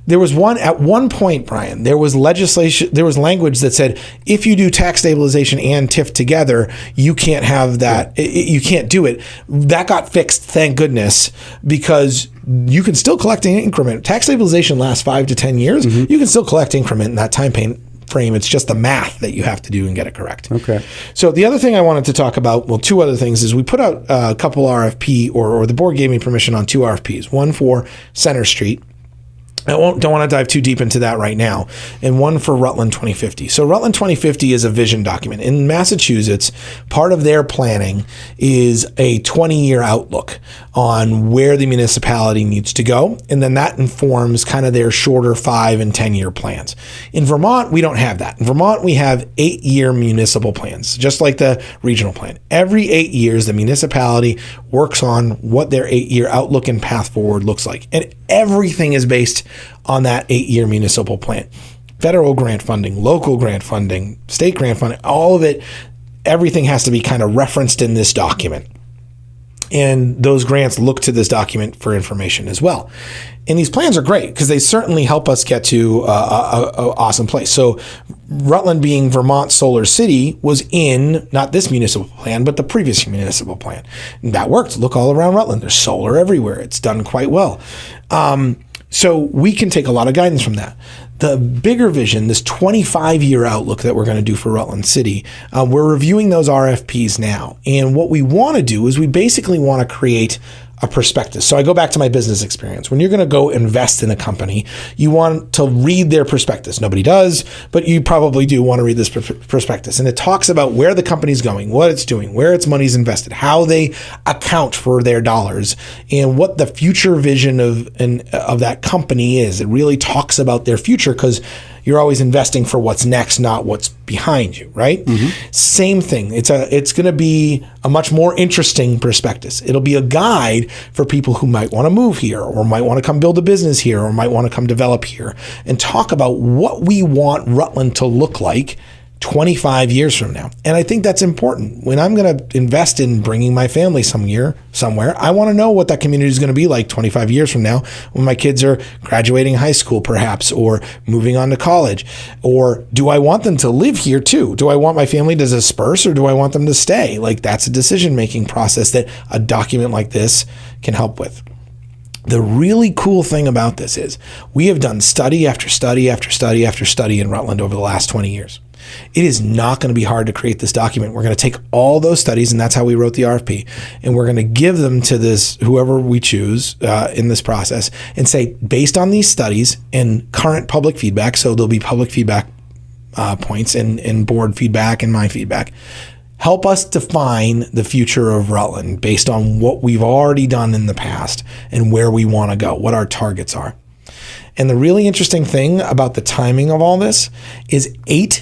Speaker 2: there was at one point, Brian, there was legislation, there was language that said if you do tax stabilization and TIF together, you can't have that. You can't do it. That got fixed, thank goodness, because you can still collect an increment. Tax stabilization lasts 5 to 10 years. You can still collect increment in that time frame. It's just the math that you have to do and get it correct.
Speaker 1: Okay.
Speaker 2: So the other thing I wanted to talk about, well, 2 other things, is we put out a couple RFP, or the board gave me permission on 2 RFPs. One for Center Street. I don't want to dive too deep into that right now. And one for Rutland 2050. So Rutland 2050 is a vision document. In Massachusetts, part of their planning is a 20-year outlook on where the municipality needs to go. And then that informs kind of their shorter 5 and 10-year plans. In Vermont, we don't have that. In Vermont, we have 8-year municipal plans, just like the regional plan. Every 8 years, the municipality works on what their 8-year outlook and path forward looks like. And everything is based on that 8-year municipal plan. Federal grant funding, local grant funding, state grant funding, all of it, everything has to be kind of referenced in this document. And those grants look to this document for information as well. And these plans are great because they certainly help us get to an awesome place. So Rutland, being Vermont Solar City, was in not this municipal plan, but the previous municipal plan. And that worked. Look all around Rutland. There's solar everywhere. It's done quite well. So we can take a lot of guidance from that. The bigger vision, this 25-year outlook that we're going to do for Rutland City, we're reviewing those RFPs now. And what we want to do is we basically want to create a prospectus. So I go back to my business experience. When you're going to go invest in a company, you want to read their prospectus. Nobody does, but you probably do want to read this prospectus. And it talks about where the company's going, what it's doing, where its money's invested, how they account for their dollars, and what the future vision of that company is. It really talks about their future because you're always investing for what's next, not what's behind you, right? Same thing. It's going to be a much more interesting prospectus. It'll be a guide for people who might want to move here, or might want to come build a business here, or might want to come develop here, and talk about what we want Rutland to look like 25 years from now. And I think that's important. When I'm going to invest in bringing my family somewhere, I want to know what that community is going to be like 25 years from now when my kids are graduating high school, perhaps, or moving on to college. Or do I want them to live here too? Do I want my family to disperse, or do I want them to stay? Like, that's a decision-making process that a document like this can help with. The really cool thing about this is we have done study after study after study after study in Rutland over the last 20 years. It is not going to be hard to create this document. We're going to take all those studies, and that's how we wrote the RFP, and we're going to give them to whoever we choose in this process, and say, based on these studies and current public feedback, so there'll be public feedback points and board feedback and my feedback, help us define the future of Rutland based on what we've already done in the past and where we want to go, what our targets are. And the really interesting thing about the timing of all this is 3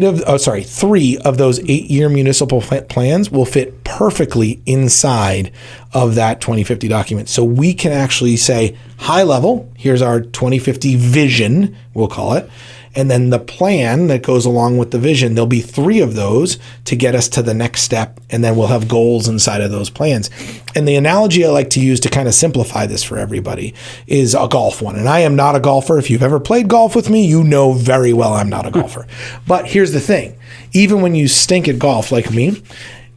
Speaker 2: of those 8-year municipal plans will fit perfectly inside of that 2050 document. So we can actually say, high level, here's our 2050 vision, we'll call it. And then the plan that goes along with the vision, there'll be 3 of those to get us to the next step. And then we'll have goals inside of those plans. And the analogy I like to use to kind of simplify this for everybody is a golf one. And I am not a golfer. If you've ever played golf with me, you know very well I'm not a golfer. But here's the thing. Even when you stink at golf like me,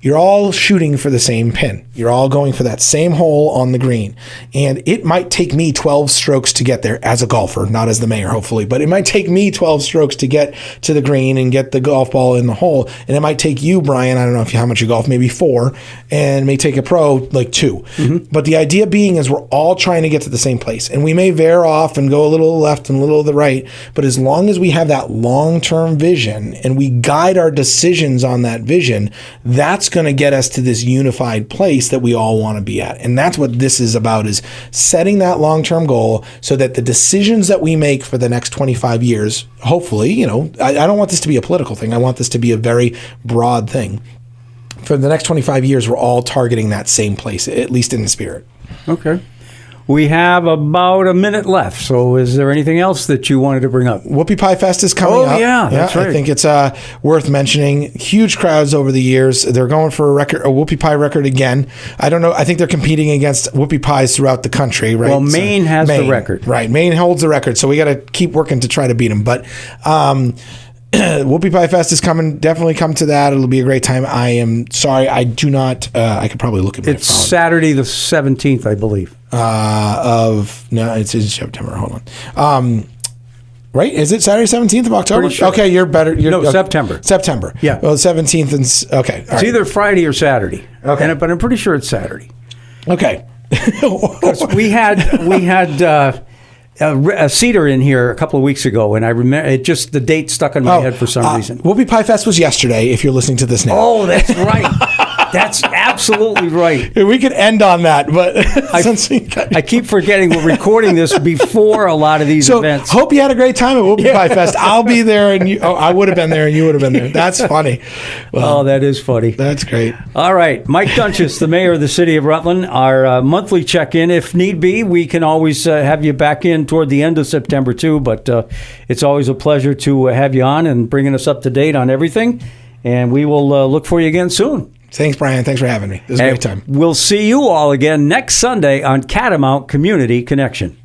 Speaker 2: you're all shooting for the same pin. You're all going for that same hole on the green. And it might take me 12 strokes to get there as a golfer, not as the mayor, hopefully, but it might take me 12 strokes to get to the green and get the golf ball in the hole. And it might take you, Brian, I don't know how much you golf, maybe 4, and it may take a pro like 2. Mm-hmm. But the idea being is we're all trying to get to the same place. And we may veer off and go a little left and a little to the right, but as long as we have that long-term vision and we guide our decisions on that vision, that's going to get us to this unified place that we all want to be at. And that's what this is about, is setting that long-term goal so that the decisions that we make for the next 25 years, hopefully, I don't want this to be a political thing. I want this to be a very broad thing. For the next 25 years, we're all targeting that same place, at least in the spirit.
Speaker 1: Okay. We have about a minute left. So is there anything else that you wanted to bring up?
Speaker 2: Whoopie Pie Fest is coming up.
Speaker 1: Oh, yeah, that's right.
Speaker 2: I think it's worth mentioning. Huge crowds over the years. They're going for a Whoopie Pie record again. I don't know. I think they're competing against Whoopie Pies throughout the country, right?
Speaker 1: Well, Maine has the record.
Speaker 2: Right. Maine holds the record. So we got to keep working to try to beat them. But Whoopie Pie Fest is coming. Definitely come to that. It'll be a great time. I am sorry. I do not. I could probably look at my phone.
Speaker 1: It's Saturday the 17th, I believe.
Speaker 2: It's in September. Hold on. Right? Is it Saturday 17th of October?
Speaker 1: Sure.
Speaker 2: Okay, you're better.
Speaker 1: September.
Speaker 2: September.
Speaker 1: Yeah.
Speaker 2: Well, 17th and okay.
Speaker 1: It's either Friday or Saturday. Okay. But I'm pretty sure it's Saturday.
Speaker 2: Okay.
Speaker 1: we had a Cedar in here a couple of weeks ago, and I remember the date stuck in my head for some reason.
Speaker 2: Whoopie Pie Fest was yesterday, if you're listening to this now.
Speaker 1: Oh, that's right. That's absolutely right.
Speaker 2: We could end on that, but
Speaker 1: I keep forgetting we're recording this before a lot of these events.
Speaker 2: Hope you had a great time at Whoopie Pie Fest. I'll be there, and I would have been there, and you would have been there. That's funny.
Speaker 1: Well, that is funny.
Speaker 2: That's great.
Speaker 1: All right. Mike Doenges, the mayor of the city of Rutland, our monthly check-in. If need be, we can always have you back in toward the end of September, too, but it's always a pleasure to have you on and bringing us up to date on everything, and we will look for you again soon.
Speaker 2: Thanks, Brian. Thanks for having me. This is a great time.
Speaker 1: We'll see you all again next Sunday on Catamount Community Connection.